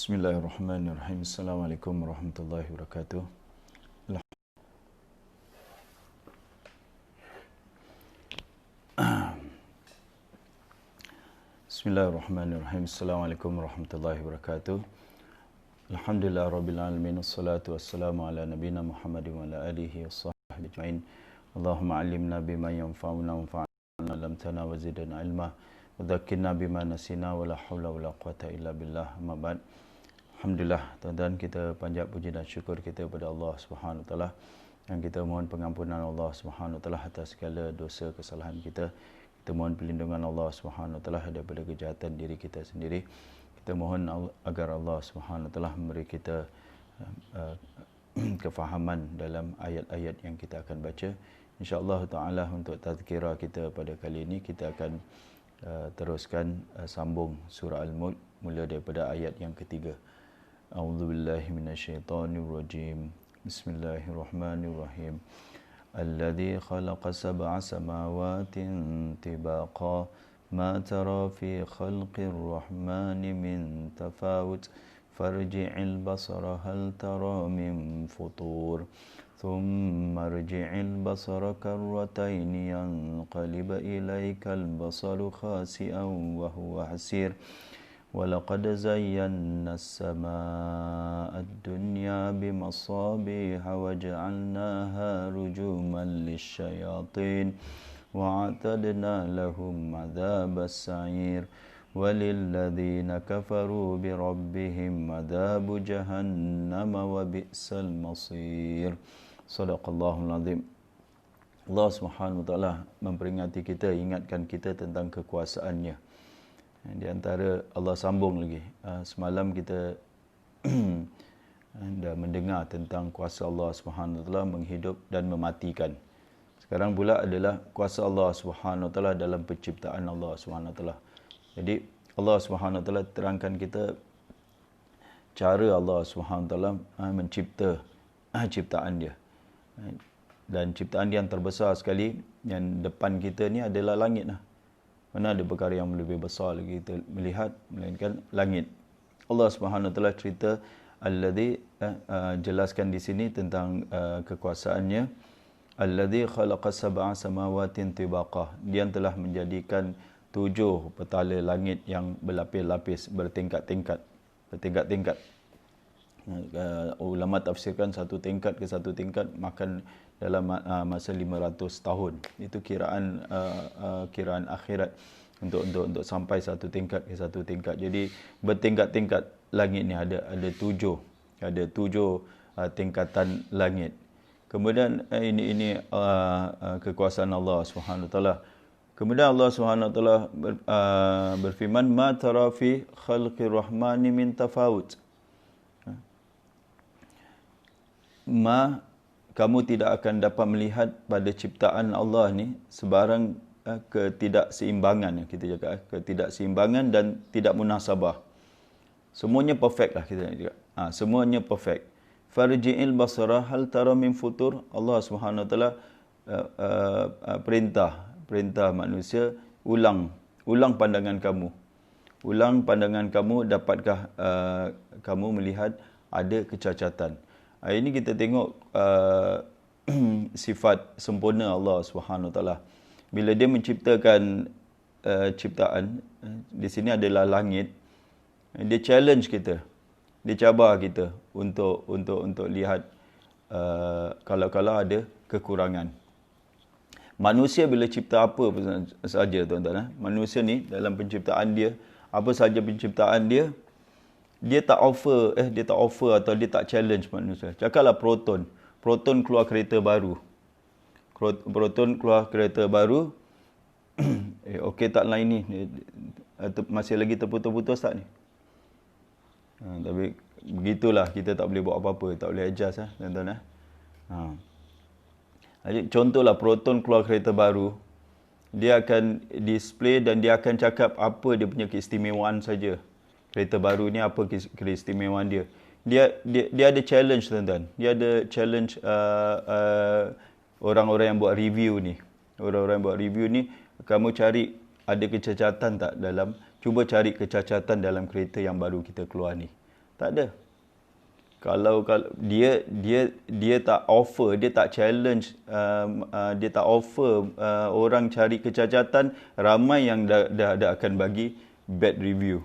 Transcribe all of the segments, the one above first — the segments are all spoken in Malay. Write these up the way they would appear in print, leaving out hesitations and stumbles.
Bismillahirrahmanirrahim. Assalamualaikum warahmatullahi wabarakatuh. Bismillahirrahmanirrahim. Assalamualaikum warahmatullahi wabarakatuh. Alhamdulillah rabbil alamin. Wassalatu wassalamu ala nabiyina Muhammadin wa ala alihi washabbihi ajmain. Allahumma 'allimna bima yanfa'una wanfa'na lam tana wa zidna ilma wa dhakkirna bima nasina wa la haula wa la quwata illa billah. Amma ba'd. Alhamdulillah, tuan-tuan, kita panjat puji dan syukur kita kepada Allah Subhanahu Wa Taala, dan kita mohon pengampunan Allah Subhanahu Wa Taala atas segala dosa kesalahan kita. Kita mohon perlindungan Allah Subhanahu Wa Taala daripada kejahatan diri kita sendiri. Kita mohon agar Allah Subhanahu Wa Taala memberi kita kefahaman dalam ayat-ayat yang kita akan baca. Insya-Allah Taala untuk tazkirah kita pada kali ini kita akan teruskan sambung surah Al-Mulk mula daripada ayat yang ketiga. A'udzubillahi minasyaitonirrajim. Bismillahirrahmanirrahim. Alladzi khalaqa sab'a samawatin tibaqa ma tara fi khalqir rahmani min tafawut farji'il basara hal tara min futur thumma rji'il basara karratayn yanqalib ilaykal basaru khasi'an wa huwa hasir. وَلَقَدْ زَيَّنَّا السَّمَاءَ الدُّنْيَا بِمَصَابِيحَ وَجَعَلْنَاهَا رُجُومًا لِلشَّيَاطِينِ وَأَعْتَدْنَا لَهُمْ عَذَابَ السَّعِيرِ وَلِلَّذِينَ كَفَرُوا بِرَبِّهِمْ عَذَابُ جَهَنَّمَ وَبِئْسَ الْمَصِيرُ. Sadaqallahul Azim. Allah Subhanahu Wa Taala memperingati kita, ingatkan kita tentang kekuasaannya. Di antara Allah sambung lagi. Semalam kita dah mendengar tentang kuasa Allah Subhanahu Wa Taala menghidup dan mematikan. Sekarang pula adalah kuasa Allah Subhanahu Wa Taala dalam penciptaan Allah Subhanahu Wa Taala. Jadi Allah Subhanahu Wa Taala terangkan kita cara Allah Subhanahu Wa Taala mencipta ciptaan dia. Dan ciptaan dia yang terbesar sekali yang depan kita ni adalah langit lah. Mana ada perkara yang lebih besar lagi kita melihat melainkan langit. Allah Subhanahu Wa Taala cerita alladzi jelaskan di sini tentang kekuasaannya. Alladzi khalaqa sab'a samawatin tibaqa. Dia telah menjadikan 7 petala langit yang berlapis-lapis, bertingkat-tingkat. Ulama tafsirkan satu tingkat ke satu tingkat makan dalam masa 500 tahun. Itu kiraan akhirat untuk sampai satu tingkat ke satu tingkat. Jadi bertingkat-tingkat langit ni ada 7 tingkatan langit. Kemudian ini kekuasaan Allah Subhanahu Wa Taala. Kemudian Allah Subhanahu Wa Taala berfirman, ma tara fi khalqir rahmani min tafawut. Kamu tidak akan dapat melihat pada ciptaan Allah ni sebarang ketidakseimbangan, yang kita cakap ketidakseimbangan dan tidak munasabah. Semuanya perfect lah kita nak cakap. Semuanya perfect. Farji'il basara hal tara min futur. Allah Subhanahu Wa Taala perintah manusia, ulang pandangan kamu. Ulang pandangan kamu, dapatkah kamu melihat ada kecacatan. Ini kita tengok sifat sempurna Allah Subhanahu Wa Taala. Bila dia menciptakan ciptaan, di sini adalah langit, dia challenge kita, dia cabar kita untuk lihat kalau ada kekurangan. Manusia bila cipta apa saja, tuan-tuan, manusia ni dalam penciptaan dia, apa saja penciptaan dia, dia tak offer atau dia tak challenge manusia. Cakaplah proton keluar kereta baru. Okey tak lain ni? Masih lagi terputus-putus tak ni? Tapi begitulah, kita tak boleh buat apa-apa, tak boleh adjust tuan-tuan. Jadi contohlah proton keluar kereta baru, dia akan display dan dia akan cakap apa dia punya keistimewaan saja. Kereta baru ni apa keistimewaan dia. Dia ada challenge, tuan-tuan. Dia ada challenge orang-orang yang buat review ni. Orang-orang yang buat review ni, kamu cari ada kecacatan tak dalam, cuba cari kecacatan dalam kereta yang baru kita keluar ni. Tak ada. Kalau dia tak offer, dia tak challenge, dia tak offer orang cari kecacatan, ramai yang dah akan bagi bad review.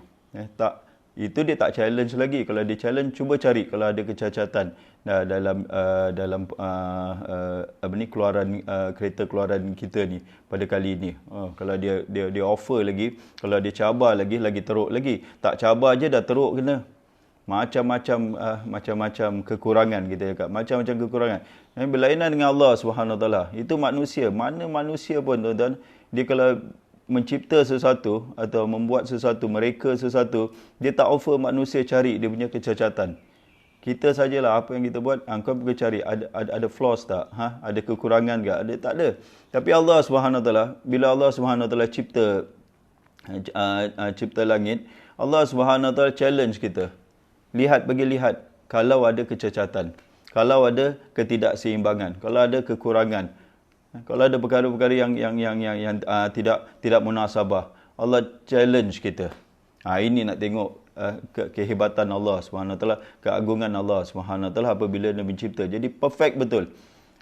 Tak, itu dia tak challenge lagi. Kalau dia challenge, cuba cari kalau ada kecacatan dalam keluaran kereta keluaran kita ni pada kali ni. Kalau dia offer lagi, kalau dia cabar lagi teruk lagi. Tak cabar je dah teruk kena. Macam-macam kekurangan kita cakap, macam-macam kekurangan. Berlainan dengan Allah Subhanahu Wa Taala. Itu manusia, mana manusia pun tuan-tuan, dia kalau mencipta sesuatu atau membuat sesuatu, mereka sesuatu, dia tak offer manusia cari dia punya kecacatan. Kita sajalah apa yang kita buat, kau pergi cari ada flaws tak? Ada kekurangan tak? Ada tak ada. Tapi Allah Subhanahu Wa Taala, bila Allah Subhanahu Wa Taala cipta langit, Allah Subhanahu Wa Taala challenge kita. Bagi lihat kalau ada kecacatan, kalau ada ketidakseimbangan, kalau ada kekurangan, kalau ada perkara-perkara yang tidak munasabah, Allah challenge kita. Ini nak tengok kehebatan Allah Subhanahu Wa Taala, keagungan Allah Subhanahu Wa Taala apabila Dia mencipta. Jadi perfect betul.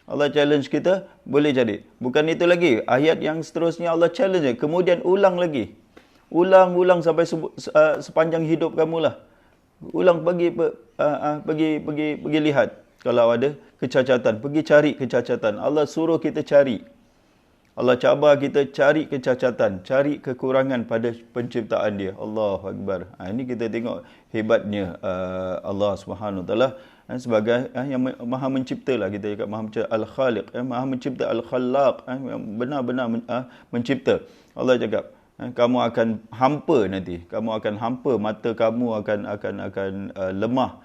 Allah challenge kita, boleh jadi. Bukan itu lagi, ayat yang seterusnya Allah challenge, kemudian ulang lagi. Ulang sampai sepanjang hidup kamulah. Ulang pergi lihat kalau ada kecacatan, pergi cari kecacatan. Allah suruh kita cari. Allah cabar kita cari kecacatan, cari kekurangan pada penciptaan Dia. Allahu Akbar. Ini kita tengok hebatnya Allah Subhanahu Wa Taala sebagai yang Maha Mencipta lah, kita cakap Maha Mencipta Al-Khaliq, Maha Mencipta Al-Khallaq, benar-benar mencipta. Allah cakap, kamu akan hampa nanti, kamu akan hampa, mata kamu akan lemah,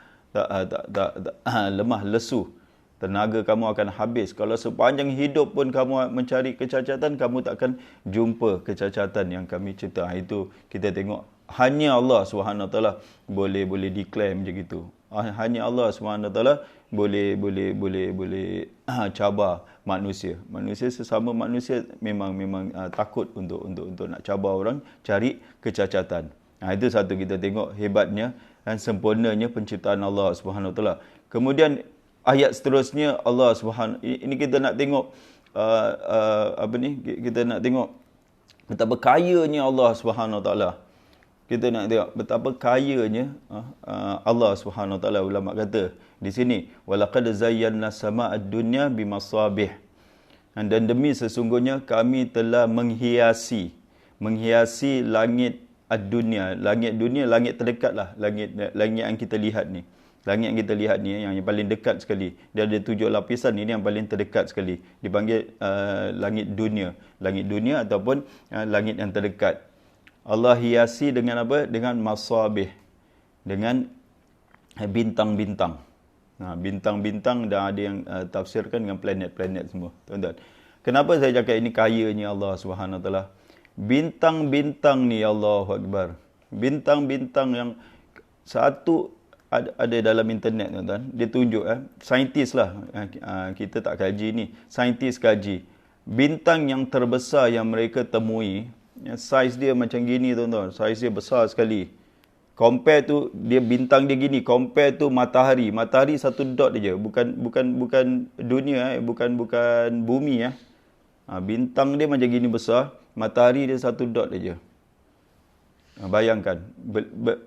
lemah lesu, tenaga kamu akan habis. Kalau sepanjang hidup pun kamu mencari kecacatan, kamu tak akan jumpa kecacatan yang kami cipta. Itu kita tengok hanya Allah Subhanahu Wa Taala boleh declare macam gitu. Hanya Allah Subhanahu Wa Taala boleh cabar manusia. Manusia sesama manusia memang takut untuk nak cabar orang, cari kecacatan. Itu satu kita tengok hebatnya dan sempurnanya penciptaan Allah Subhanahu Wa Taala. Kemudian ayat seterusnya Allah Subhanahu, ini kita nak tengok kita nak tengok betapa kayanya Allah Subhanahu Wa Taala. Kita nak tengok betapa kayanya Allah Subhanahu Wa Taala. Ulama kata di sini, walaqad zayyana sama'ad dunya bimasabih. Dan demi sesungguhnya kami telah menghiasi langit ad-dunya, langit dunia, langit terdekat lah, langit yang kita lihat ni. Langit yang kita lihat ni yang paling dekat sekali. Dia ada 7 lapisan, ini yang paling terdekat sekali. Dipanggil langit dunia. Langit dunia ataupun langit yang terdekat. Allah hiasi dengan apa? Dengan masabih. Dengan bintang-bintang. Bintang-bintang, dan ada yang tafsirkan dengan planet-planet semua. Tuan-tuan. Kenapa saya cakap ini kayanya Allah Subhanahu Wa Taala? Bintang-bintang ni, Allahu Akbar. Bintang-bintang yang satu ada dalam internet, tuan-tuan. Dia tunjuk, saintis lah. Kita tak kaji ni. Saintis kaji. Bintang yang terbesar yang mereka temui, saiz dia macam gini, tuan-tuan. Saiz dia besar sekali. Compare tu, dia bintang dia gini. Compare tu matahari. Matahari satu dot aja. Bukan dunia, bukan bumi. Bintang dia macam gini besar. Matahari dia satu dot aja. Bayangkan,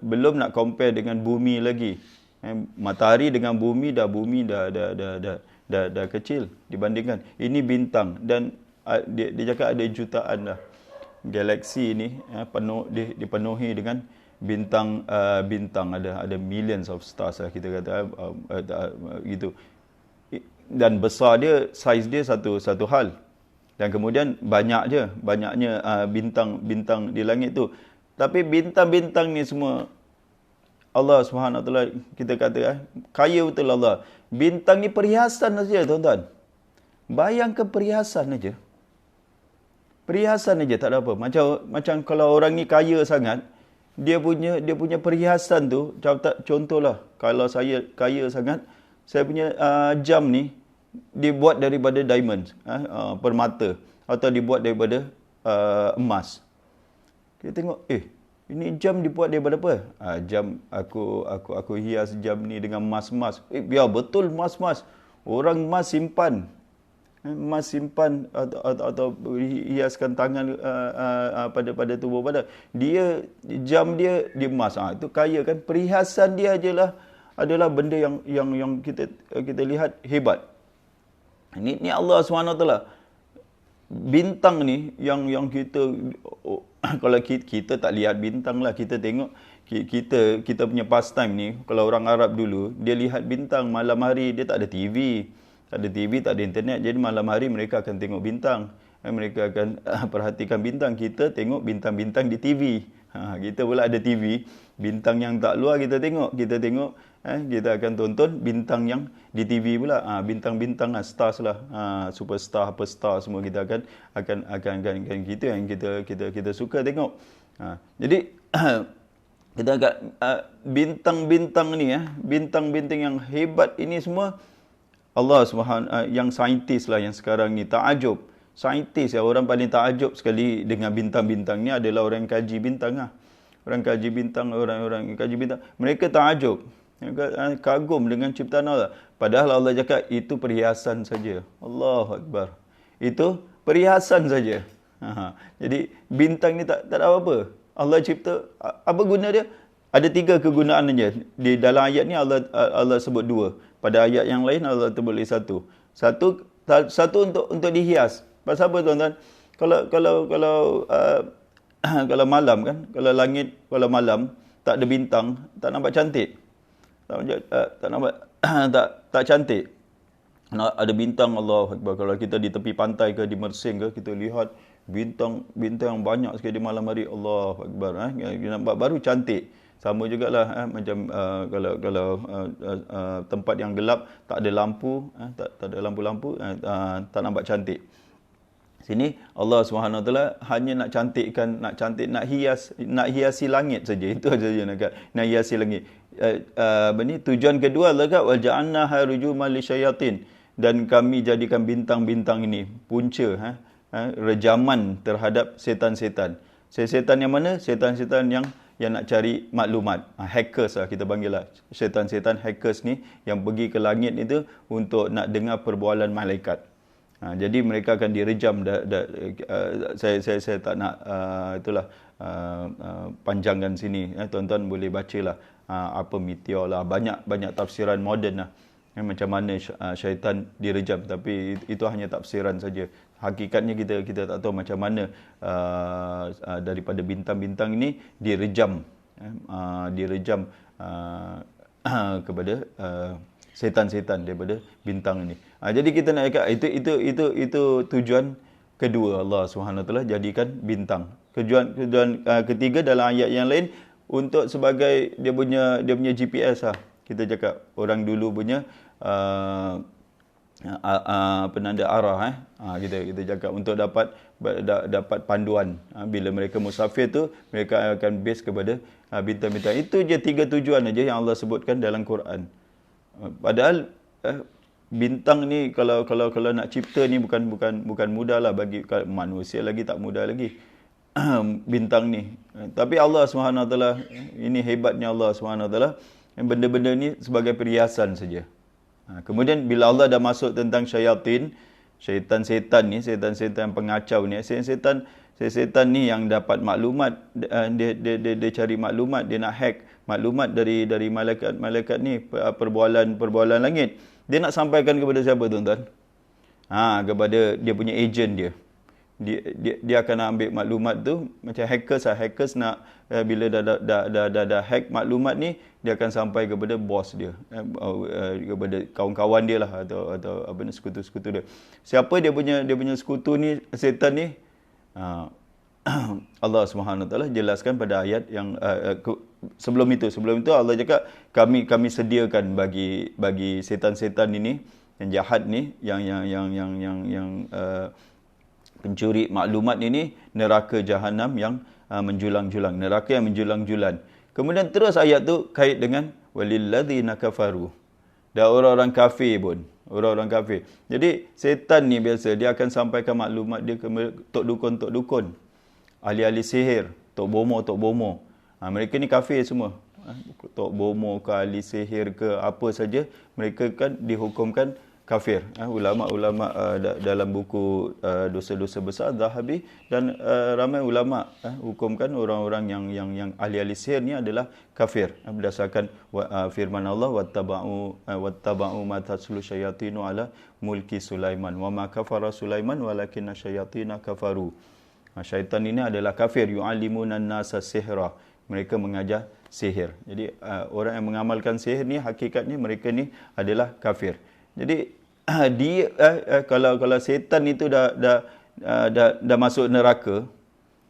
belum nak compare dengan bumi lagi. Matahari dengan bumi dah kecil dibandingkan. Ini bintang, dan dia cakap ada jutaan dah. Galaksi ini dipenuhi dengan bintang, ada millions of stars lah, kita kata gitu. Dan besar dia, saiz dia satu hal. Dan kemudian banyaknya bintang di langit tu. Tapi bintang-bintang ni semua Allah Subhanahu Wa Taala, kita kata kaya betul Allah. Bintang ni perhiasan saja, tuan-tuan. Bayangkan perhiasan aja. Perhiasan aja, tak ada apa. Macam kalau orang ni kaya sangat, dia punya perhiasan tu, contohlah, kalau saya kaya sangat, saya punya jam ni dibuat daripada diamond, permata, atau dibuat daripada emas. Kita tengok, Ini jam dibuat daripada apa? Jam aku hias jam ni dengan emas-emas. Biar betul emas-emas. Orang emas simpan. Emas simpan atau hiaskan tangan pada tubuh pada. Dia jam dia emas. Itu kaya kan. Perhiasan dia adalah benda yang kita lihat hebat. Ini Allah SWT. Bintang ni yang kita kalau kita tak lihat bintang lah, kita tengok kita punya pastime ni, kalau orang Arab dulu dia lihat bintang malam hari, dia tak ada TV, tak ada internet, jadi malam hari mereka akan tengok bintang, mereka akan perhatikan bintang. Kita tengok bintang-bintang di TV. Kita pula ada TV, bintang yang tak luar kita tengok, kita akan tonton bintang yang di TV pula, bintang-bintang stars lah, superstar apa star semua kita akan gitu yang kita suka tengok. Jadi kita agak bintang-bintang ni, bintang-bintang yang hebat ini semua Allah Subhanahu yang saintis lah yang sekarang ni takjub. Saintis orang paling takjub sekali dengan bintang-bintang ni adalah orang yang kaji bintang lah. Orang kaji bintang, orang kaji bintang, mereka takjub, kagum dengan ciptaan Allah. Padahal Allah cakap itu perhiasan saja. Allahu Akbar. Itu perhiasan saja. Jadi bintang ni tak ada apa-apa. Allah cipta, apa guna dia? Ada 3 kegunaan saja. Di dalam ayat ni Allah sebut 2. Pada ayat yang lain Allah sebut 1. Satu untuk dihias. Pasal apa tuan-tuan? Kalau malam kan, kalau langit kalau malam tak ada bintang, tak nampak cantik. Tak nampak tak cantik. Ada bintang, Allahu Akbar. Kalau kita di tepi pantai ke di Mersing ke, kita lihat bintang yang banyak sekali di malam hari, Allahu Akbar. Nampak baru cantik. Sama jugalah macam kalau tempat yang gelap, tak ada lampu, tak ada lampu-lampu, tak nampak cantik. Sini Allah SWT hanya nak hiasi langit saja. Itu saja nak hiasi langit. Tujuan kedua adalah wal ja'alnaha rujuman lisyayatin, dan kami jadikan bintang-bintang ini punca, rejaman terhadap setan-setan. Setan yang mana? Setan-setan yang nak cari maklumat. Hackers lah kita panggil lah. Setan-setan hackers ni yang pergi ke langit itu untuk nak dengar perbualan malaikat. Jadi mereka akan direjam. Saya tak nak panjangkan sini. Tuan-tuan boleh bacalah apa meteor lah. Banyak tafsiran moden lah. Macam mana syaitan direjam. Tapi itu hanya tafsiran saja. Hakikatnya kita tak tahu macam mana daripada bintang-bintang ini direjam kepada setan-setan daripada bintang ini. Jadi kita nak cakap itu tujuan kedua Allah SWT jadikan bintang. Tujuan ketiga dalam ayat yang lain untuk sebagai dia punya GPS lah. Kita cakap orang dulu punya penanda arah, kita cakap untuk dapat panduan. Bila mereka musafir tu, mereka akan base kepada bintang-bintang. Itu je 3 tujuan aja yang Allah sebutkan dalam Quran. Padahal bintang ni kalau nak cipta ni bukan mudah lah, bagi manusia lagi tak mudah lagi. Bintang ni. Tapi Allah SWT, ini hebatnya Allah SWT, benda-benda ni sebagai perhiasan saja. Kemudian bila Allah dah masuk tentang syaitan-setan ni, setan-setan pengacau ni, setan ni yang dapat maklumat, dia cari maklumat, dia nak hack maklumat dari malaikat ni, perbualan langit. Dia nak sampaikan kepada siapa tuan-tuan? Kepada dia punya ejen dia. Dia akan ambil maklumat tu macam hackers nak bila dah hack maklumat ni, dia akan sampai kepada bos dia, kepada kawan-kawan dia lah, atau apa ni, sekutu-sekutu dia. Siapa dia punya sekutu ni, setan ni? Allah SWT jelaskan pada ayat yang sebelum itu Allah cakap kami sediakan bagi setan-setan ini yang jahat ni, yang pencuri maklumat ini, neraka jahanam yang menjulang-julang, neraka yang menjulang-julang. Kemudian terus ayat tu kait dengan walilladzina kafaru, dan orang-orang kafir pun, orang-orang kafir. Jadi setan ni biasa dia akan sampaikan maklumat dia ke tok dukun, ahli-ahli sihir, tok bomo, Mereka ni kafir semua. Tok bomo ke, ahli sihir ke, apa saja, mereka kan dihukumkan kafir. Ulama-ulama dalam buku dosa-dosa besar Zahabi dan ramai ulama hukumkan orang-orang yang ahli-ahli sihir ni adalah kafir berdasarkan firman Allah wattaba'u ma tatlu syayatinu ala mulki Sulaiman wa ma kafara Sulaiman walakinna syayatina kafaru. Syaitan ini adalah kafir, yu'allimunan nasa sihra, mereka mengajar sihir. Jadi orang yang mengamalkan sihir ni hakikatnya mereka ni adalah kafir. Jadi dia kalau setan itu dah masuk neraka,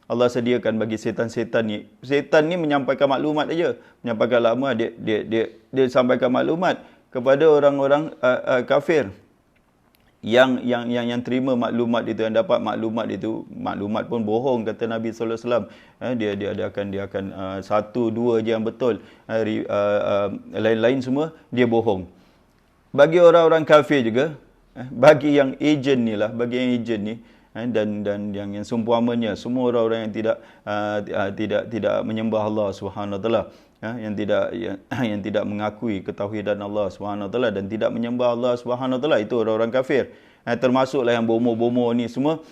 Allah sediakan bagi setan-setan ni. Setan ni menyampaikan maklumat aja, menyampaikan maklumat, dia sampaikan maklumat kepada orang-orang kafir yang terima maklumat itu, yang dapat maklumat itu. Maklumat pun bohong, kata Nabi sallallahu alaihi wasallam. Dia akan satu dua je yang betul, lain-lain semua dia bohong. Bagi orang-orang kafir juga, bagi yang ejen ni lah, bagi yang ejen ni dan yang seumpamanya, semua orang-orang yang tidak menyembah Allah Subhanahu Wa Taala, yang tidak mengakui ketauhidan Allah Subhanahu Wa Taala dan tidak menyembah Allah Subhanahu Wa Taala, itu orang-orang kafir. Termasuklah yang bomo-bomo ni semua.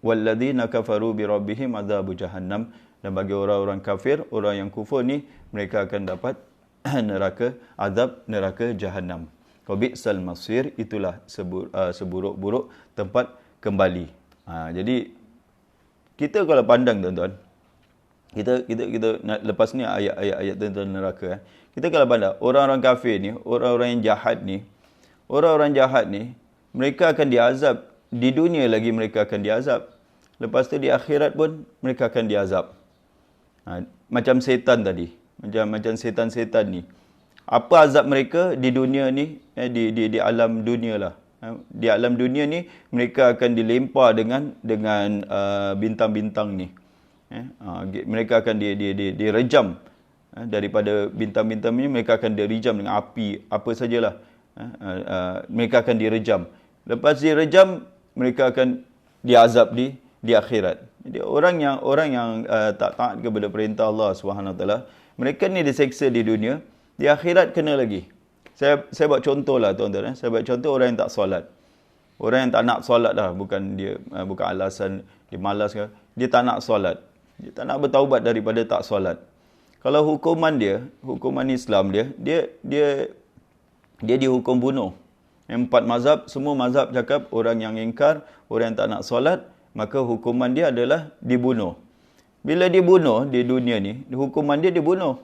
Walladzina kafaru bi rabbihim adzabu jahannam, dan bagi orang-orang kafir, orang yang kufur ni, mereka akan dapat azab neraka jahannam. Wabi'sal masir, itulah seburuk-buruk tempat kembali. Jadi kita kalau pandang tuan-tuan, kita lepas ni ayat tentang neraka, kita kalau pandang orang-orang kafir ni, orang-orang yang jahat ni, mereka akan diazab di dunia lagi, mereka akan diazab. Lepas tu di akhirat pun mereka akan diazab. Macam setan tadi, macam setan-setan ni. Apa azab mereka di dunia ni, di alam dunia lah. Di alam dunia ni mereka akan dilempar dengan bintang-bintang ni. Mereka akan direjam daripada bintang-bintang ni, mereka akan direjam dengan api, apa sajalah. Mereka akan direjam. Lepas direjam, mereka akan diazab di akhirat. Jadi orang yang tak taat kepada perintah Allah Subhanahu Wa Taala, mereka ni diseksa di dunia, di akhirat kena lagi. Saya buat contoh lah tuan-tuan. Saya buat contoh orang yang tak solat. Orang yang tak nak solat lah, bukan alasan dia malas ke. Dia tak nak solat. Dia tak nak bertaubat daripada tak solat. Kalau hukuman Islam dia dihukum bunuh. 4 mazhab, semua mazhab cakap orang yang ingkar, orang yang tak nak solat, maka hukuman dia adalah dibunuh. Bila dibunuh di dunia ni, hukuman dia dibunuh.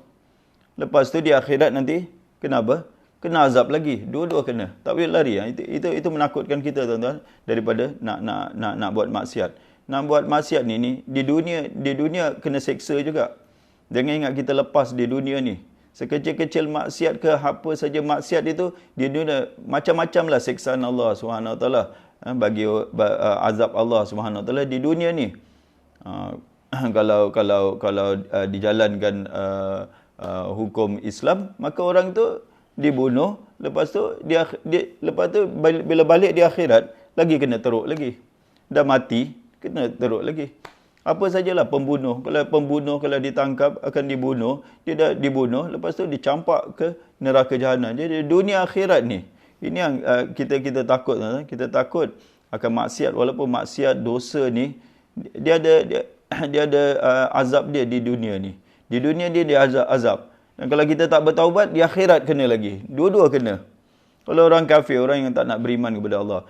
Lepas tu di akhirat nanti kenapa? Kena azab lagi. Dua-dua kena. Tak boleh lari. Itu menakutkan kita tuan-tuan daripada nak buat maksiat. Nak buat maksiat ni di dunia kena seksa juga. Jangan ingat kita lepas di dunia ni. Sekecil-kecil maksiat ke apa saja maksiat itu di dunia macam-macam lah siksaan Allah Subhanahu Wa Taala, bagi azab Allah Subhanahu Wa Taala di dunia ni. Kalau dijalankan hukum Islam, maka orang tu dibunuh, lepas tu bila balik di akhirat lagi kena teruk lagi. Dah mati kena teruk lagi. Apa sajalah pembunuh, kalau ditangkap akan dibunuh, dia dah dibunuh, lepas tu dicampak ke neraka jahanam. Jadi dunia akhirat ni, ini yang kita takut, kita takut akan maksiat. Walaupun maksiat dosa ni dia ada azab dia di dunia ni. Di dunia dia azab. Dan kalau kita tak bertaubat, di akhirat kena lagi. Dua-dua kena. Kalau orang kafir, orang yang tak nak beriman kepada Allah.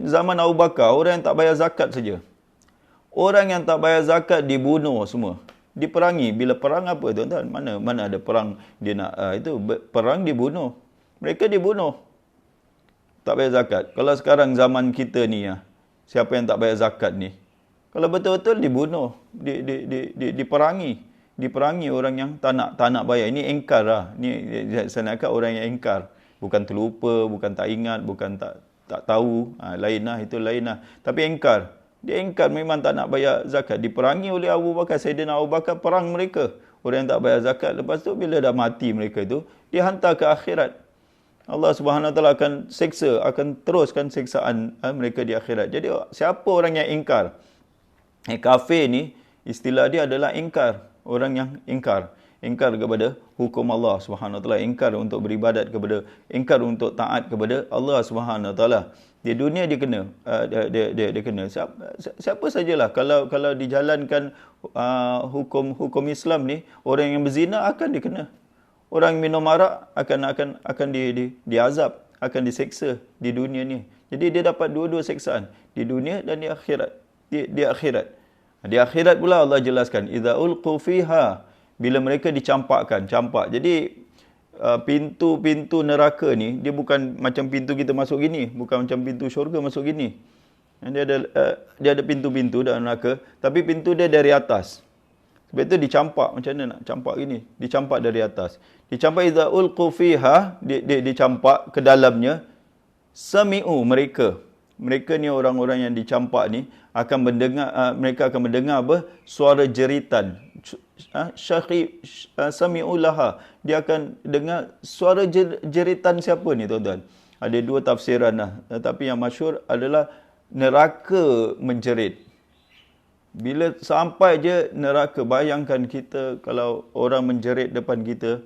Zaman Abu Bakar, orang yang tak bayar zakat saja. Orang yang tak bayar zakat dibunuh semua. Diperangi. Bila perang apa tuan-tuan? Mana ada perang dia nak perang dibunuh. Mereka dibunuh. Tak bayar zakat. Kalau sekarang zaman kita ni, siapa yang tak bayar zakat ni, kalau betul-betul dibunuh, diperangi. Diperangi orang yang tak nak bayar. Ini engkar lah. Ini saya nak kata orang yang engkar. Bukan terlupa, bukan tak ingat, bukan tak tahu. Lain lah, itu lain lah. Tapi engkar. Dia engkar, memang tak nak bayar zakat. Diperangi oleh Abu Bakar. Sayyidina Abu Bakar perang mereka. Orang yang tak bayar zakat. Lepas tu bila dah mati mereka itu, dihantar ke akhirat. Allah Subhanahu Wa Taala akan seksa, akan teruskan seksaan mereka di akhirat. Jadi siapa orang yang ingkar? Kafir ni, istilah dia adalah ingkar. Orang yang ingkar kepada hukum Allah Subhanahu Wa Taala, ingkar untuk beribadat ingkar untuk taat kepada Allah Subhanahu Wa Taala. Di dunia dia kena, dia kena. Siapa sajalah kalau dijalankan hukum Islam ni, orang yang berzina akan dikena. Orang minum arak akan diazab, akan diseksa di dunia ni. Jadi dia dapat dua-dua seksaan, di dunia dan di akhirat. Di akhirat. Di akhirat pula Allah jelaskan, idza ulqu fiha, bila mereka campak. Jadi pintu-pintu neraka ni dia bukan macam pintu kita masuk gini, bukan macam pintu syurga masuk gini. Dia ada pintu-pintu dalam neraka, tapi pintu dia dari atas. Sebab itu dicampak. Macam mana nak campak gini? Dicampak dari atas. Dicampak idza ulqu fiha, dicampak ke dalamnya. Sami'u, mereka ni orang-orang yang dicampak ni akan mendengar, mereka akan mendengar apa? Suara jeritan. Sami'u laha, dia akan dengar suara jeritan siapa ni tuan-tuan? Ada dua tafsiran lah, tapi yang masyhur adalah neraka menjerit. Bila sampai je neraka, bayangkan kita kalau orang menjerit depan kita,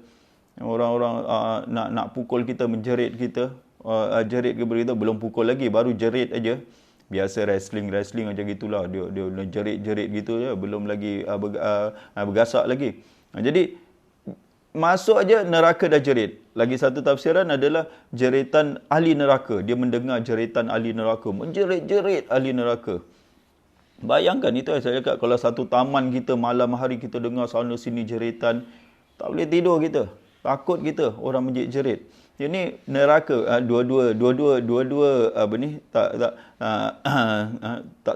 orang-orang nak pukul kita, menjerit kita, jerit kepada kita, belum pukul lagi, baru jerit aja. Biasa wrestling macam gitulah, dia jerit gitu je, belum lagi bergasak lagi. Jadi masuk aja neraka dah jerit. Lagi satu tafsiran adalah jeritan ahli neraka. Dia mendengar jeritan ahli neraka, menjerit-jerit ahli neraka. Bayangkan itu saya cakap, kalau satu taman kita malam hari kita dengar sana sini jeritan, tak boleh tidur kita. Takut kita orang menjerit. Ini neraka, dua-dua apa ni tak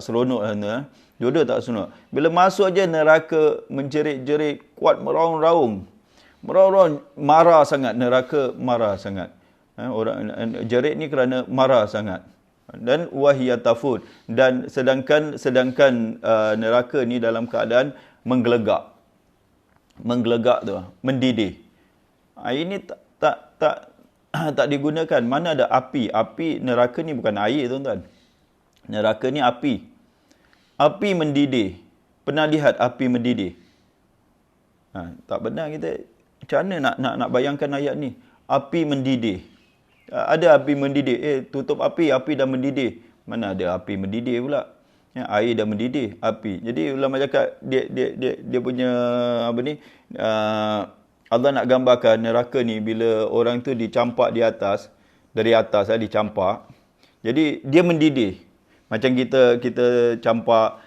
seronok lah. Dua-dua tak seronok. Bila masuk aja neraka menjerit-jerit, kuat meraung-raung, marah sangat, neraka marah sangat. Orang jerit ni kerana marah sangat. Dan wahiyat tafud, dan sedangkan neraka ni dalam keadaan menggelegak tu, mendidih. Ini tak digunakan. Mana ada api neraka ni bukan air tuan-tuan. Neraka ni api mendidih. Pernah lihat api mendidih? Tak benar kita. Macam mana nak bayangkan ayat ni? Api mendidih. Ada api mendidih. Tutup api dah mendidih. Mana ada api mendidih pula? Air dah mendidih, api. Jadi ulama cakap dia punya apa ni? Allah nak gambarkan neraka ni bila orang tu dicampak di atas, dari atas dicampak. Jadi dia mendidih. Macam kita campak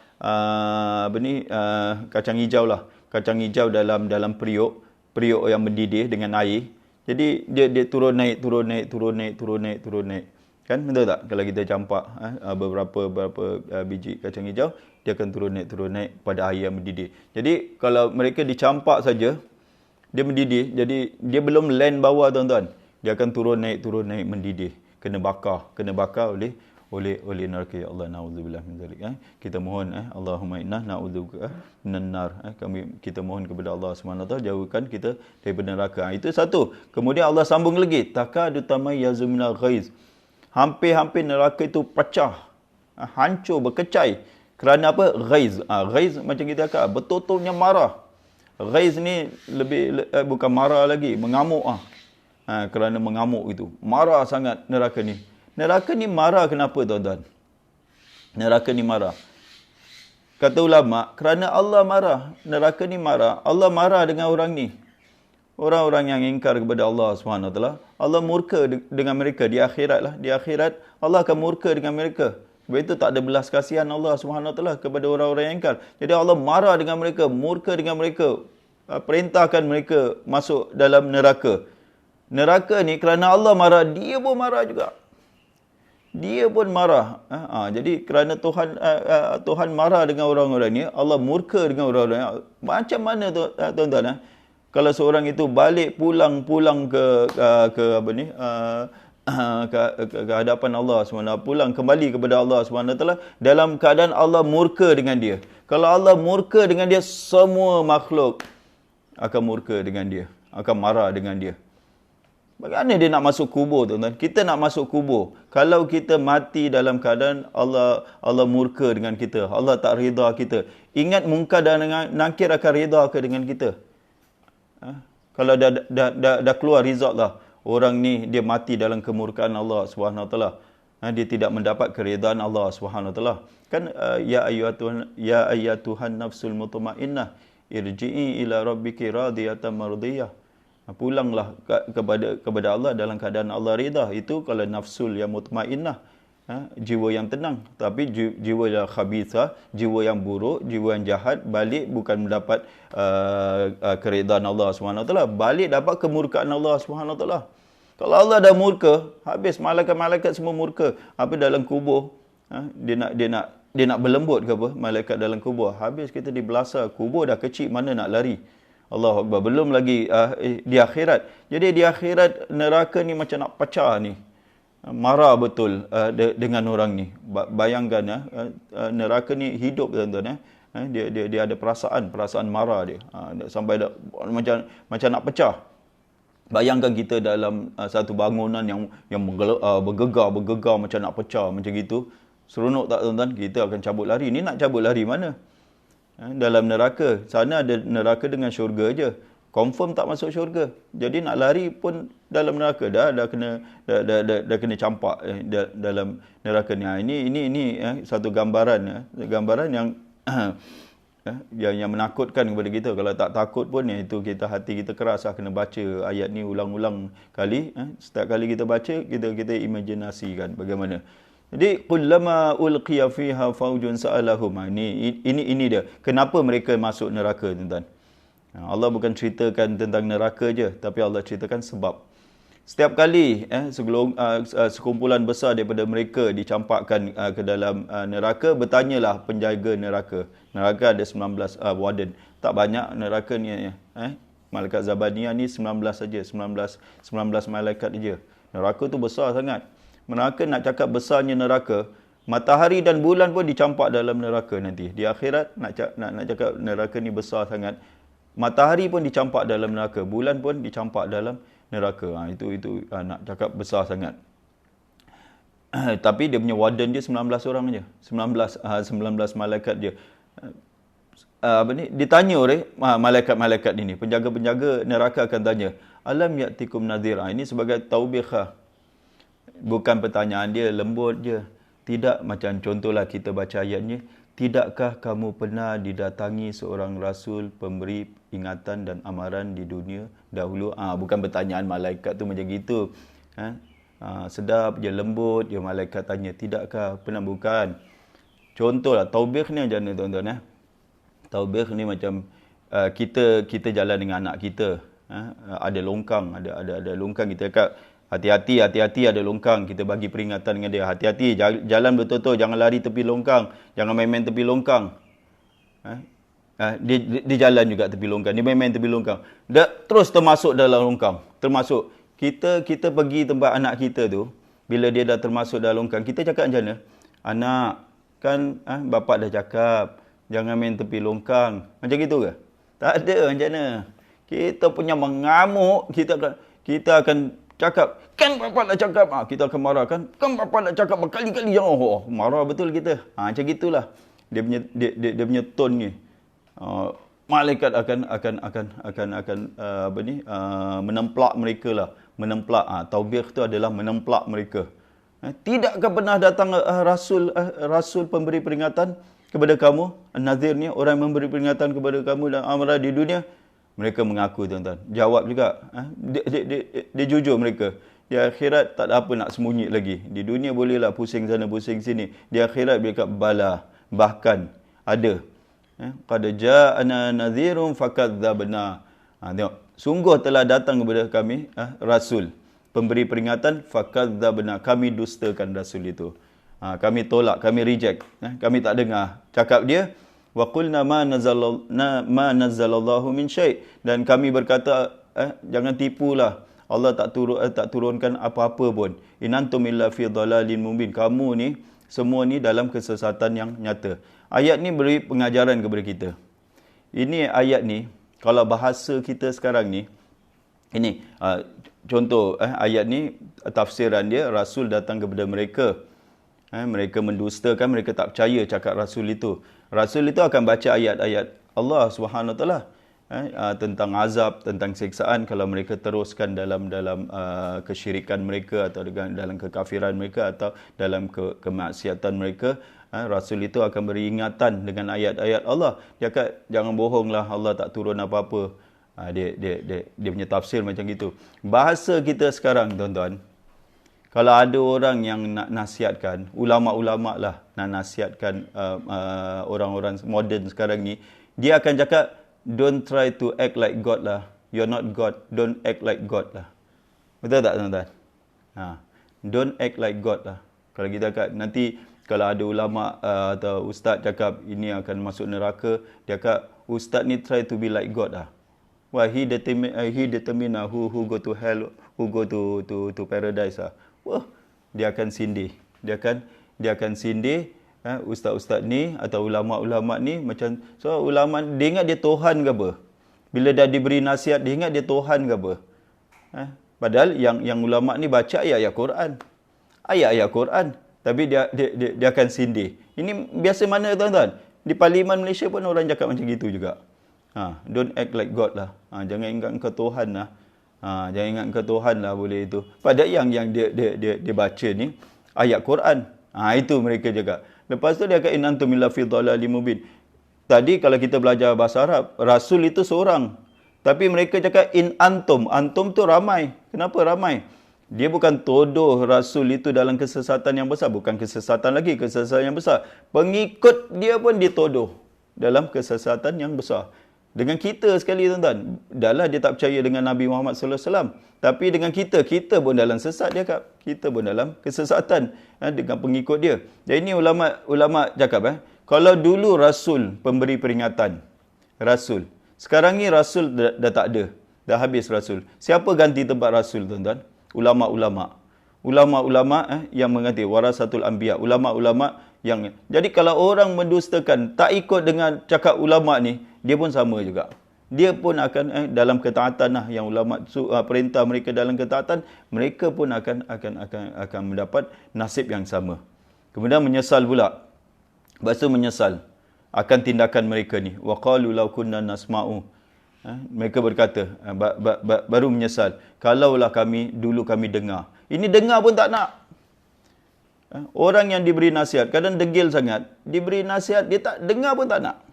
kacang hijau lah. Kacang hijau dalam periuk yang mendidih dengan air. Jadi dia turun naik. Kan betul tak? Kalau kita campak beberapa biji kacang hijau, dia akan turun naik pada air yang mendidih. Jadi kalau mereka dicampak saja, dia mendidih. Jadi dia belum land bawah tuan-tuan. Dia akan turun naik mendidih. Kena bakar oleh neraka. Ya Allah, na'udzubillah min zalik. Kita mohon Allahumma inna na'udzubika minan nar. Kita mohon kepada Allah SWT jauhkan kita daripada neraka. Itu satu. Kemudian Allah sambung lagi, takadu tamayyazu minal ghaiz. Hampir neraka itu pecah, hancur, berkecai. Kerana apa? Ghaiz. Ghaiz macam kita cakap, betul-betulnya marah. Ghaiz ni lebih bukan marah lagi, mengamuk. Kerana mengamuk itu. Marah sangat neraka ni. Neraka ni marah kenapa tuan-tuan? Neraka ni marah. Kata ulama, kerana Allah marah. Neraka ni marah. Allah marah dengan orang ni. Orang-orang yang ingkar kepada Allah SWT. Allah murka dengan mereka di akhirat lah. Di akhirat, Allah akan murka dengan mereka. Sebab itu tak ada belas kasihan Allah SWT kepada orang-orang yang ingkar. Jadi Allah marah dengan mereka, murka dengan mereka. Perintahkan mereka masuk dalam neraka. Neraka ni kerana Allah marah, dia pun marah juga. Dia pun marah. Jadi kerana Tuhan marah dengan orang-orang ni, Allah murka dengan orang-orang ni. Macam mana tuan-tuan? Kalau seorang itu balik pulang ke apa ni? Ke hadapan Allah SWT, pulang kembali kepada Allah SWT dalam keadaan Allah murka dengan dia. Kalau Allah murka dengan dia, semua makhluk akan murka dengan dia, akan marah dengan dia. Bagaimana dia nak masuk kubur, tuan-tuan? Kita nak masuk kubur. Kalau kita mati dalam keadaan Allah murka dengan kita, Allah tak rida kita. Ingat Munkar dan Nakir akan rida ke dengan kita? Kalau dah keluar result lah, orang ni dia mati dalam kemurkaan Allah Subhanahu Wa Taala. Dia tidak mendapat keridaan Allah Subhanahu Wa Taala. Kan ya ayyatuhan nafsul mutmainnah irji'i ila rabbiki radiyatan mardiyah. Pulanglah kepada Allah dalam keadaan Allah rida. Itu kalau nafsul yang mutmainnah, jiwa yang tenang. Tapi jiwa yang khabithah, jiwa yang buruk, jiwa yang jahat, balik bukan mendapat keridaan Allah SWT, balik dapat kemurkaan Allah SWT. Kalau Allah dah murka, habis malaikat-malaikat semua murka. Apa dalam kubur, dia nak berlembut ke apa malaikat dalam kubur, habis kita dibelasah. Kubur dah kecil, mana nak lari. Allahu Akbar. Belum lagi di akhirat. Jadi di akhirat neraka ni macam nak pecah ni. Marah betul dengan orang ni. Bayangkan neraka ni hidup, tuan-tuan. Dia ada perasaan marah dia. Sampai macam nak pecah. Bayangkan kita dalam satu bangunan yang bergegar macam nak pecah macam gitu. Seronok tak, tuan-tuan? Kita akan cabut lari. Ni nak cabut lari mana? Dalam neraka. Sana ada neraka dengan syurga je. Confirm tak masuk syurga. Jadi nak lari pun dalam neraka. Dah kena campak dalam neraka ni. Ini satu gambaran yang yang menakutkan kepada kita. Kalau tak takut pun itu hati kita keras lah. Kena baca ayat ni ulang-ulang kali. Setiap kali kita baca, kita imajinasikan bagaimana. Jadi kullama ulqiya fiha faujun sa'alahum. Ini dia. Kenapa mereka masuk neraka, tuan-tuan? Allah bukan ceritakan tentang neraka je, tapi Allah ceritakan sebab. Setiap kali sekumpulan besar daripada mereka dicampakkan ke dalam neraka, bertanyalah penjaga neraka. Neraka ada 19 warden. Tak banyak neraka ni. Malaikat Zabaniyah ni 19 saja, 19 malaikat saja. Neraka tu besar sangat. Neraka, nak cakap besarnya neraka, matahari dan bulan pun dicampak dalam neraka nanti. Di akhirat nak cakap neraka ni besar sangat. Matahari pun dicampak dalam neraka, bulan pun dicampak dalam neraka. Itu nak cakap besar sangat. Tapi dia punya warden dia 19 orang aja. 19 malaikat je. Ditanya oleh malaikat-malaikat ini, penjaga-penjaga neraka akan tanya, alam ya'tikum nadhir. Ini sebagai taubikah. Bukan pertanyaan dia, lembut je. Tidak, macam contohlah kita baca ayatnya. Tidakkah kamu pernah didatangi seorang rasul pemberi ingatan dan amaran di dunia dahulu? Bukan pertanyaan malaikat tu macam gitu. Sedap je, lembut je malaikat tanya. Tidakkah pernah? Bukan. Contohlah, taubik ni macam mana, tuan-tuan? Taubik ni macam kita jalan dengan anak kita. Ada longkang, ada longkang, kita cakap, hati-hati ada longkang. Kita bagi peringatan dengan dia. Hati-hati, jalan betul-betul. Jangan lari tepi longkang. Jangan main-main tepi longkang. Dia jalan juga tepi longkang. Dia main-main tepi longkang. Terus termasuk dalam longkang. Termasuk. Kita pergi tempat anak kita tu. Bila dia dah termasuk dalam longkang, kita cakap macam mana? Anak, kan bapak dah cakap, jangan main tepi longkang. Macam gitu ke? Tak ada, macam mana? Kita punya mengamuk. Kita akan cakap, kan bapak nak cakap, kita akan marah, kan bapak nak cakap berkali-kali, marah betul kita. Macam gitulah dia punya tone ni. Malaikat akan menemplak mereka lah. Taubik tu adalah menemplak mereka. Tidakkah pernah datang rasul pemberi peringatan kepada kamu? An-Nadhir ni, orang memberi peringatan kepada kamu dan amaran di dunia. Mereka mengaku, tuan-tuan. Jawab juga. Dia jujur mereka. Di akhirat tak ada apa nak sembunyi lagi. Di dunia bolehlah pusing sana, pusing sini. Di akhirat mereka bala. Bahkan ada. Qad ja'ana nadhirun fakadzabna. Tengok. Sungguh telah datang kepada kami rasul. Pemberi peringatan, fakadzabna. Kami dustakan rasul itu. Kami tolak, kami reject. Kami tak dengar. Cakap dia, wa qulna ma nazzalallahu min syai', dan kami berkata jangan tipulah, Allah tak turunkan apa-apa pun. In antum illa fi dhalalin mubin. Kamu ni semua ni dalam kesesatan yang nyata. Ayat ni beri pengajaran kepada kita. Ini ayat ni, kalau bahasa kita sekarang ni, ini contoh ayat ni tafsiran dia, Rasul datang kepada mereka. Mereka mendustakan, mereka tak percaya cakap Rasul itu. Rasul itu akan baca ayat-ayat Allah Subhanahu Wa Taala tentang azab, tentang siksaan kalau mereka teruskan dalam kesyirikan mereka atau dalam kekafiran mereka atau dalam kemaksiatan mereka. Rasul itu akan beri ingatan dengan ayat-ayat Allah. Dia kata jangan bohonglah, Allah tak turun apa-apa. Dia punya tafsir macam gitu. Bahasa kita sekarang tuan-tuan, kalau ada orang yang nak nasihatkan, ulama-ulama lah nak nasihatkan orang-orang moden sekarang ni, dia akan cakap, don't try to act like God lah. You're not God. Don't act like God lah. Betul tak tuan-tuan? Don't act like God lah. Kalau kita cakap, nanti kalau ada ulama atau ustaz cakap ini akan masuk neraka, dia cakap, ustaz ni try to be like God lah. Wah, he determine who go to hell, who go to paradise lah. Wah, dia akan sindir. Dia akan sindir ustaz-ustaz ni atau ulama-ulama ni macam, so ulama dia ingat dia Tuhan ke apa? Bila dah diberi nasihat dia ingat dia Tuhan ke apa? Padahal yang ulama ni baca ayat-ayat Quran. Ayat-ayat Quran, tapi dia akan sindir. Ini biasa mana tuan-tuan? Di Parlimen Malaysia pun orang cakap macam gitu juga. Don't act like God lah. Jangan ingat engkau Tuhan lah. Jangan ingat engkau Tuhan lah boleh itu. Padahal yang dia baca ni ayat Quran. Itu mereka cakap. Lepas tu dia kata in antum illa fi dhalalim mubin. Tadi kalau kita belajar bahasa Arab, Rasul itu seorang. Tapi mereka cakap in antum. Antum tu ramai. Kenapa ramai? Dia bukan tuduh Rasul itu dalam kesesatan yang besar. Bukan kesesatan lagi, kesesatan yang besar. Pengikut dia pun dituduh dalam kesesatan yang besar. Dengan kita sekali tuan-tuan. Dahlah dia tak percaya dengan Nabi Muhammad sallallahu alaihi wasallam. Tapi dengan kita pun dalam sesat dia kata. Kita pun dalam kesesatan dengan pengikut dia. Jadi ini ulama cakap kalau dulu Rasul pemberi peringatan. Rasul. Sekarang ni Rasul dah tak ada. Dah habis Rasul. Siapa ganti tempat Rasul tuan-tuan? Ulama-ulama. Ulama-ulama yang mengganti warasatul anbiya. Ulama-ulama yang, jadi kalau orang mendustakan, tak ikut dengan cakap ulama ni, dia pun sama juga. Dia pun akan dalam ketaatan lah, yang ulama perintah mereka dalam ketaatan, mereka pun akan mendapat nasib yang sama. Kemudian menyesal pula. Bahasa menyesal akan tindakan mereka ni. Wa qalu law kunna nasma'u. Mereka berkata, baru menyesal, kalaulah dulu kami dengar. Ini dengar pun tak nak. Orang yang diberi nasihat, kadang degil sangat. Diberi nasihat, dia tak dengar pun tak nak.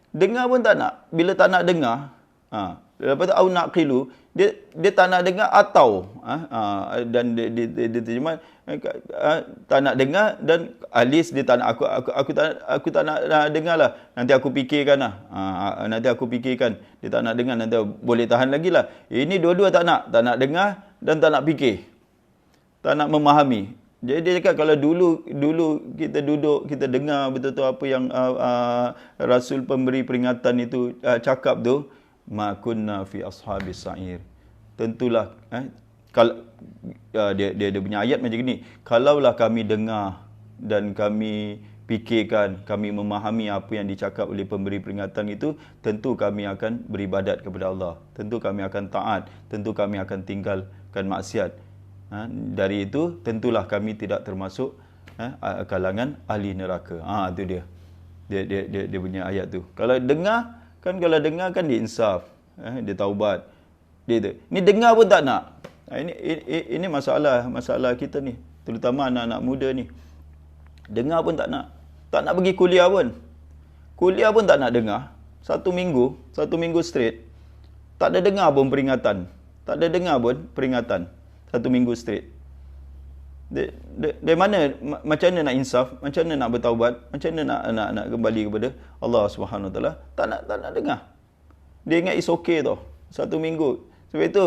Dengar pun tak nak. Bila tak nak dengar, lepas tu au naqilu, dia tak nak dengar atau dan dia terjemah tak nak dengar, dan alis dia tak nak, aku tak nak dengar lah. Nanti aku fikirkan lah. Nanti aku fikirkan. Dia tak nak dengar, nanti boleh tahan lagi lah. Ini dua-dua tak nak dengar dan tak nak fikir. Tak nak memahami. Jadi dia cakap kalau dulu kita duduk, kita dengar betul-betul apa yang Rasul pemberi peringatan itu cakap tu, ma kunna fi ashabis sa'ir. Tentulah kalau dia punya ayat macam ni, kalaulah kami dengar dan kami fikirkan, kami memahami apa yang dicakap oleh pemberi peringatan itu, tentu kami akan beribadat kepada Allah. Tentu kami akan taat, tentu kami akan tinggalkan maksiat. Dari itu tentulah kami tidak termasuk kalangan ahli neraka. Itu dia punya ayat tu. Kalau dengar kan dia insaf, dia taubat. Dia tu. Ni dengar pun tak nak. Ini masalah kita ni, terutama anak-anak muda ni. Dengar pun tak nak. Tak nak pergi kuliah pun. Kuliah pun tak nak dengar. Satu minggu straight tak ada dengar pun peringatan. Tak ada dengar pun peringatan. Satu minggu straight. Dari mana, macam mana nak insaf, macam mana nak bertaubat, macam mana nak kembali kepada Allah Subhanahu Wa Taala? Tak nak dengar. Dia ingat it's okay tau. Satu minggu. Sebab itu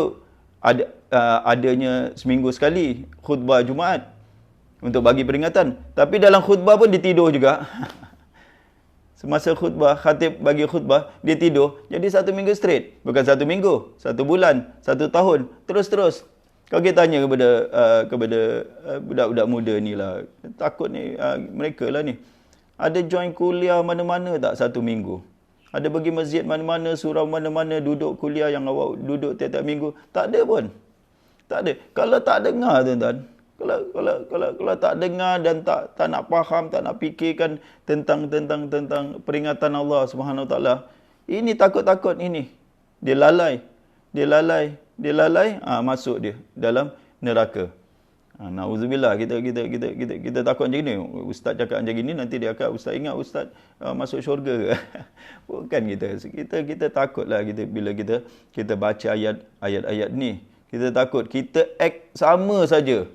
adanya seminggu sekali khutbah Jumaat untuk bagi peringatan. Tapi dalam khutbah pun dia tidur juga. Semasa khutbah, khatib bagi khutbah, dia tidur. Jadi satu minggu straight. Bukan satu minggu, satu bulan, satu tahun. Terus. Kalau kita tanya kepada budak-budak muda ni lah, takut ni mereka lah ni. Ada join kuliah mana-mana tak satu minggu? Ada pergi masjid mana-mana, surau mana-mana, duduk kuliah yang awak duduk tiap-tiap minggu? Tak ada pun. Tak ada. Kalau tak dengar tuan-tuan, kalau tak dengar dan tak nak faham, tak nak fikirkan tentang peringatan Allah Subhanahu Wa Taala, ini takut-takut ini. Dia lalai, masuk dia dalam neraka. Nauzubillah, kita takut macam ni. Ustaz cakap macam ni, nanti dia akan ustaz ingat ustaz masuk syurga ke? Bukan kita takutlah bila kita baca ayat-ayat ni. Kita takut kita act sama saja.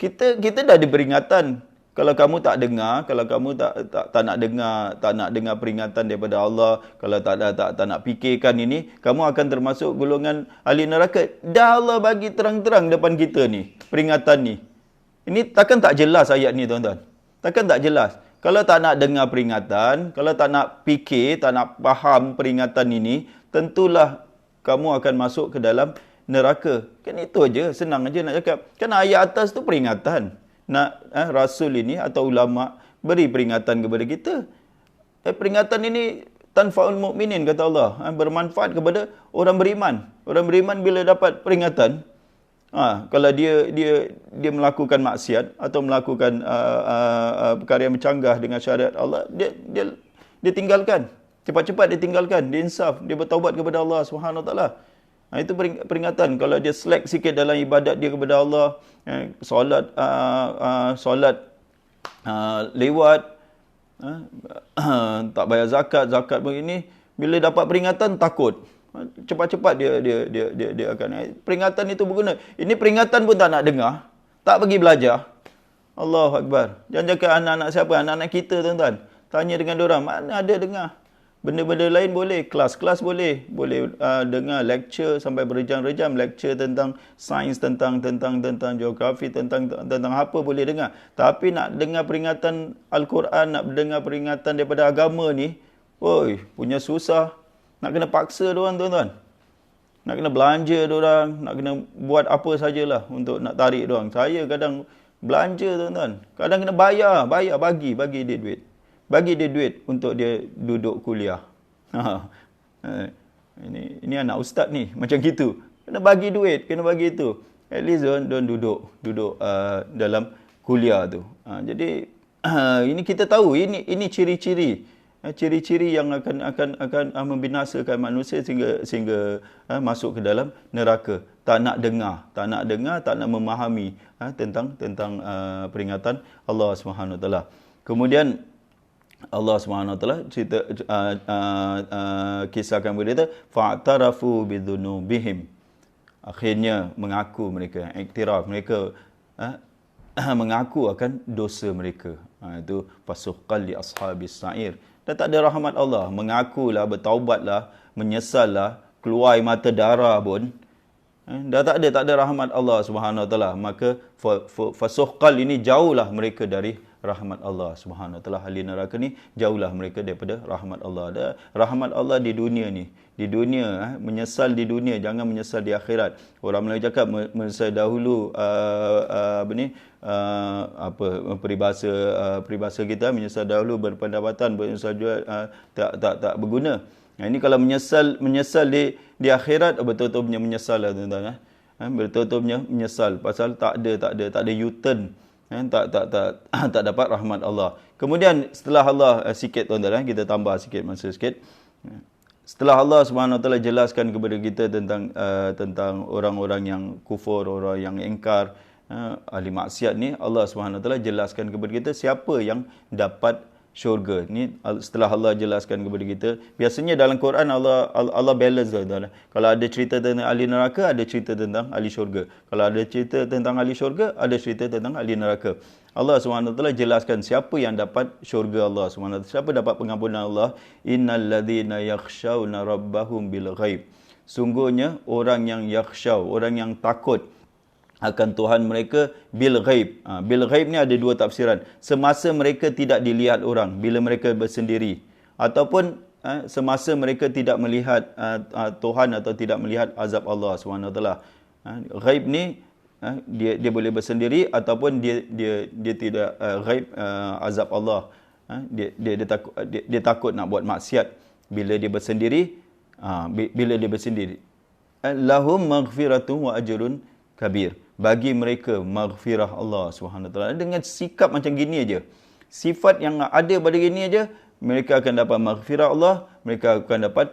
Kita dah diberi peringatan. Kalau kamu tak dengar, kalau kamu tak nak dengar peringatan daripada Allah, kalau tak nak fikirkan ini, kamu akan termasuk golongan ahli neraka. Dah Allah bagi terang-terang depan kita ni, peringatan ni. Ini takkan tak jelas ayat ni, tuan-tuan? Takkan tak jelas. Kalau tak nak dengar peringatan, kalau tak nak fikir, tak nak faham peringatan ini, tentulah kamu akan masuk ke dalam neraka. Kan itu aja, senang aja nak cakap. Kan ayat atas tu peringatan. Nak Rasul ini atau ulama beri peringatan kepada kita. Peringatan ini tanfa'ul mu'minin, kata Allah. Bermanfaat kepada orang beriman. Orang beriman bila dapat peringatan, kalau dia melakukan maksiat atau melakukan perkara yang bercanggah dengan syariat Allah, dia tinggalkan. Cepat-cepat dia tinggalkan, dia insaf, dia bertaubat kepada Allah Subhanahu Wa Taala. Itu peringatan. Kalau dia slack sikit dalam ibadat dia kepada Allah, solat lewat, tak bayar zakat begini, bila dapat peringatan takut. Cepat-cepat dia akan. Peringatan itu berguna. Ini peringatan pun tak nak dengar, tak pergi belajar. Allahu Akbar. Jangan cakap anak-anak siapa, anak-anak kita, tuan-tuan. Tanya dengan diorang, mana ada dengar. Benda-benda lain boleh, kelas-kelas boleh dengar lecture sampai berjam-jam, lecture tentang sains, tentang geografi, tentang apa boleh dengar. Tapi nak dengar peringatan Al-Quran, nak dengar peringatan daripada agama ni, punya susah. Nak kena paksa diorang, tuan-tuan. Nak kena belanja diorang, nak kena buat apa sajalah untuk nak tarik diorang. Saya kadang belanja, tuan-tuan. Kadang kena bayar, bagi dia duit. Bagi dia duit untuk dia duduk kuliah. Ini anak ustaz ni, macam gitu. Kena bagi duit, kena bagi itu. At least don't duduk dalam kuliah tu. Jadi ini kita tahu, ini ciri-ciri yang akan membinasakan manusia sehingga masuk ke dalam neraka. Tak nak dengar, tak nak memahami tentang peringatan Allah Subhanahu Wa Taala. Kemudian Allah Subhanahu Wa Taala cerita kisahkan berita fa'tarafu bidzunubihim. Akhirnya mengaku mereka, iktiraf mereka, mengaku akan dosa mereka. Itu fasuqqal li ashabis sa'ir. Dah tak ada rahmat Allah, mengakulah, bertaubatlah, menyesallah, keluar air mata darah pun, dah tak ada rahmat Allah Subhanahu Wa Taala. Maka fasuqqal ini jauhlah mereka dari rahmat Allah Subhanahu Wa Taala. Ahli neraka ni jauhlah mereka daripada rahmat Allah. Ada rahmat Allah di dunia ni. Di dunia, menyesal di dunia, jangan menyesal di akhirat. Orang Melayu cakap menyesal dahulu peribahasa kita, menyesal dahulu berpendapatan, menyesal juga tak berguna. Ini kalau menyesal di akhirat, betul-betul punya menyesal lah, tuan-tuan. Betul-betul punya menyesal pasal tak ada U-turn. Tak dapat rahmat Allah. Kemudian setelah Allah sikit, tuan-tuan, kita tambah sikit masa sikit. Setelah Allah Subhanahu Wa Taala jelaskan kepada kita tentang orang-orang yang kufur, orang yang ingkar, ahli maksiat ni, Allah Subhanahu Wa Taala jelaskan kepada kita siapa yang dapat syurga. Ni setelah Allah jelaskan kepada kita. Biasanya dalam Quran Allah balance, tuan-tuan. Kalau ada cerita tentang ahli neraka, ada cerita tentang ahli syurga. Kalau ada cerita tentang ahli syurga, ada cerita tentang ahli neraka. Allah SWT jelaskan siapa yang dapat syurga Allah SWT. Siapa dapat pengampunan Allah? Innal ladzina yakhshawna rabbahum bil ghaib. Sungguhnya orang yang yakhshaw, orang yang takut akan Tuhan mereka bil ghaib. Bil ghaib ni ada dua tafsiran. Semasa mereka tidak dilihat orang, bila mereka bersendiri, ataupun semasa mereka tidak melihat Tuhan atau tidak melihat azab Allah SWT. Ghaib ni dia boleh bersendiri, ataupun dia tidak ghaib azab Allah. Dia takut nak buat maksiat bila dia bersendiri. Lahum maghfiratun wa ajrun kabir. Bagi mereka maghfirah Allah Subhanahu taala. Dengan sikap macam gini aja, sifat yang ada pada gini aja, mereka akan dapat maghfirah Allah, mereka akan dapat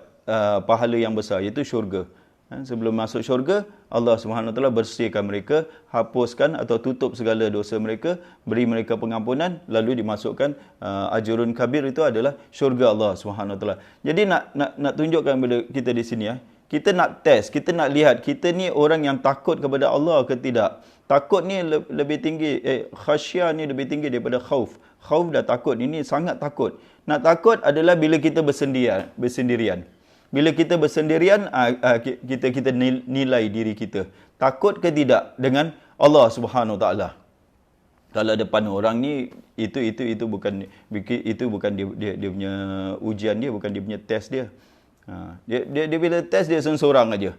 pahala yang besar, iaitu syurga. Sebelum masuk syurga, Allah Subhanahu taala bersihkan mereka, hapuskan atau tutup segala dosa mereka, beri mereka pengampunan, lalu dimasukkan ajrun kabir, itu adalah syurga Allah Subhanahu taala. Jadi nak tunjukkan kepada kita di sini, kita nak test, kita nak lihat kita ni orang yang takut kepada Allah ke tidak. Takut ni lebih tinggi, khasyah ni lebih tinggi daripada khauf. Khauf dah takut, ini sangat takut. Nak takut adalah bila kita bersendirian. Bila kita bersendirian, kita nilai diri kita. Takut ke tidak dengan Allah Subhanahu taala. Kalau depan orang ni, itu bukan dia punya ujian dia, bukan dia punya test dia. Dia bila test dia seorang aja.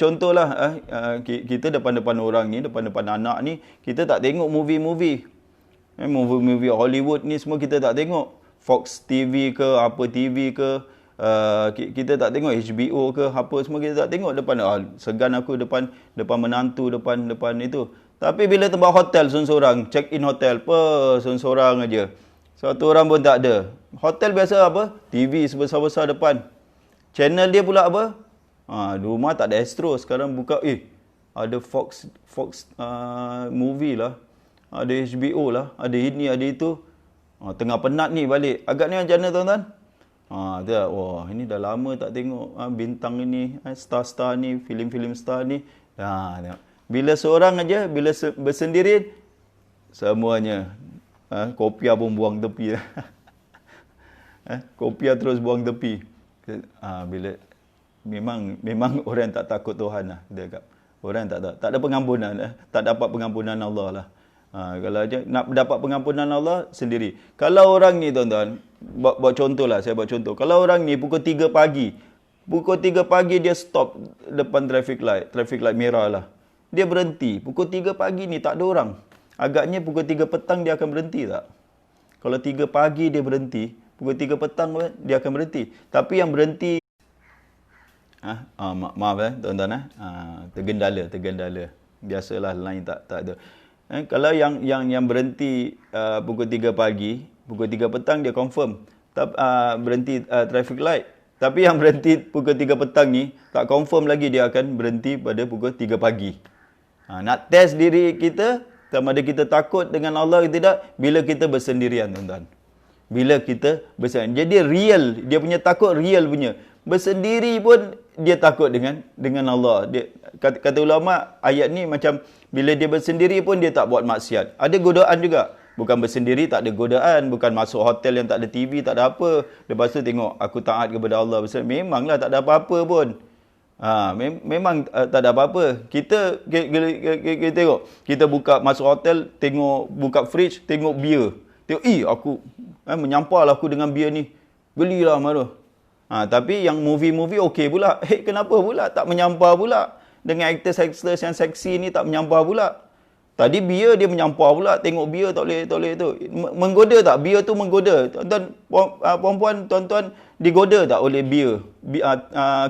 Contohlah kita depan-depan orang ni, depan-depan anak ni, kita tak tengok movie-movie. Movie Hollywood ni semua kita tak tengok. Fox TV ke, apa TV ke, kita tak tengok HBO ke, apa semua kita tak tengok depan. Segan aku depan menantu, depan itu. Tapi bila tempat hotel seorang, check in hotel seorang aja. Satu orang pun tak ada. Hotel biasa apa? TV sebesar-besar depan. Channel dia pula apa? Rumah tak ada Astro. Sekarang buka, ada Fox movie lah. Ada HBO lah. Ada ini, ada itu. Tengah penat ni balik. Agaknya macam mana tuan-tuan? Wah, ini dah lama tak tengok bintang ini, star-star ni, filem-filem star ni. Bila seorang aja, bila bersendirian, semuanya kopiah pun buang tepi. Kopiah terus buang tepi. Bila memang orang tak takut Tuhan lah, dia kata. Orang tak ada pengampunan, tak dapat pengampunan Allah lah. Kalau aja nak dapat pengampunan Allah sendiri. Kalau orang ni tuan-tuan, buat contoh lah, saya buat contoh. Kalau orang ni pukul 3 pagi dia stop depan traffic light merah lah. Dia berhenti. Pukul 3 pagi ni tak ada orang. Agaknya pukul 3 petang dia akan berhenti tak? Kalau 3 pagi dia berhenti, pukul 3 petang dia akan berhenti. Tapi yang berhenti maaf tuan-tuan, tergendala. Biasalah line tak ada. Kalau yang berhenti pukul 3 pagi, pukul 3 petang dia confirm berhenti traffic light. Tapi yang berhenti pukul 3 petang ni tak confirm lagi dia akan berhenti pada pukul 3 pagi. Nak test diri kita sama ada kita takut dengan Allah ke tidak bila kita bersendirian, tuan-tuan. Bila kita bersendirian. Jadi real, dia punya takut real punya. Bersendiri pun dia takut dengan Allah. Kata ulama, ayat ni macam bila dia bersendiri pun dia tak buat maksiat. Ada godaan juga. Bukan bersendiri tak ada godaan, bukan masuk hotel yang tak ada TV, tak ada apa. Lepas tu tengok aku taat kepada Allah. Memanglah tak ada apa-apa pun. Memang tak ada apa-apa. Kita tengok, kita masuk hotel, tengok buka fridge, tengok beer. Tengok, aku menyampahlah aku dengan beer ni. Belilah malu. Tapi yang movie-movie okey pula. Kenapa pula tak menyampah pula? Dengan aktor-aktor yang seksi ni tak menyampah pula. Tadi beer dia menyampah pula. Tengok beer tak boleh tu. Menggoda tak? Beer tu menggoda. Tuan-tuan, perempuan, tuan-tuan digoda tak oleh beer?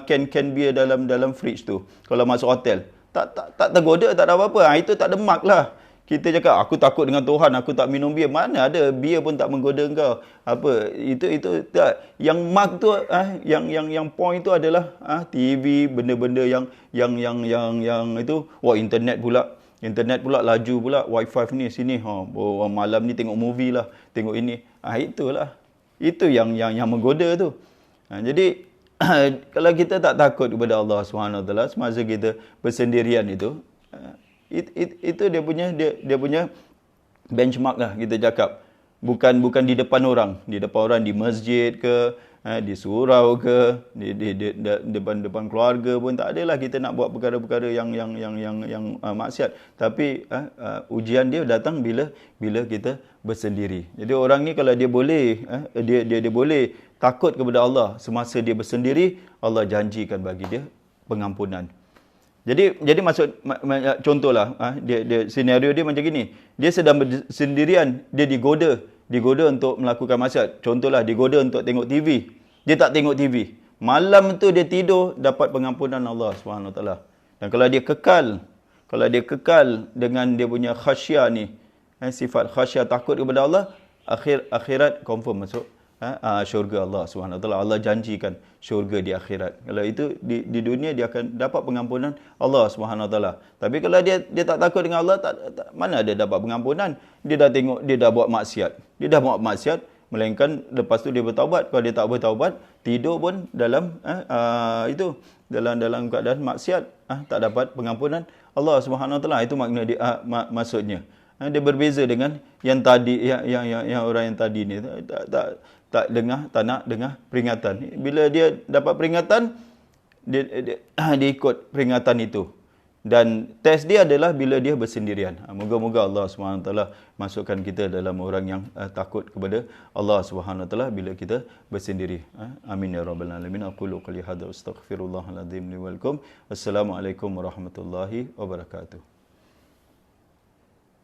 Can beer dalam fridge tu. Kalau masuk hotel. Tak tergoda, tak ada apa-apa. Itu tak ada mark lah. Kita cakap, aku takut dengan Tuhan, aku tak minum bir. Mana ada beer pun tak menggoda engkau. Apa? Itu tak. Yang mark tu, yang point tu adalah TV, benda-benda yang itu. Wah, internet pula laju pula. Wi-Fi ni sini. Malam ni tengok movie lah. Tengok ini. Itulah. Itu yang menggoda tu. Jadi, kalau kita tak takut kepada Allah SWT semasa kita bersendirian itu, itu dia punya benchmark lah kita cakap. Bukan di depan orang, di masjid ke, di surau ke, di depan keluarga pun tak adalah kita nak buat perkara-perkara yang maksiat. Tapi ujian dia datang bila kita bersendiri. Jadi orang ni kalau dia boleh dia boleh takut kepada Allah semasa dia bersendiri, Allah janjikan bagi dia pengampunan. Jadi maksud contohlah dia senario dia macam gini. Dia sedang bersendirian, dia digoda untuk melakukan maksiat. Contohlah digoda untuk tengok TV. Dia tak tengok TV. Malam tu dia tidur dapat pengampunan Allah SWT. Dan kalau dia kekal dengan dia punya khasyah ni, sifat khasyah takut kepada Allah, akhirat confirm masuk syurga Allah SWT. Allah janjikan syurga di akhirat. Kalau itu di dunia dia akan dapat pengampunan Allah SWT. Tapi kalau dia tak takut dengan Allah, mana ada dapat pengampunan? Dia dah tengok dia dah buat maksiat. Melainkan lepas tu dia bertaubat. Kalau dia tak bertaubat, tidur pun dalam dalam keadaan maksiat, tak dapat pengampunan Allah SWT. Itu makna dia, maksudnya. Dia berbeza dengan yang tadi, yang orang yang tadi ni tak nak dengar peringatan. Bila dia dapat peringatan, dia ikut peringatan itu. Dan test dia adalah bila dia bersendirian. Moga-moga Allah SWT masukkan kita dalam orang yang takut kepada Allah SWT bila kita bersendiri. Amin ya rabbal alamin. Aqulu qouli hadza astaghfirullahal azim li wa lakum. Assalamualaikum warahmatullahi wabarakatuh.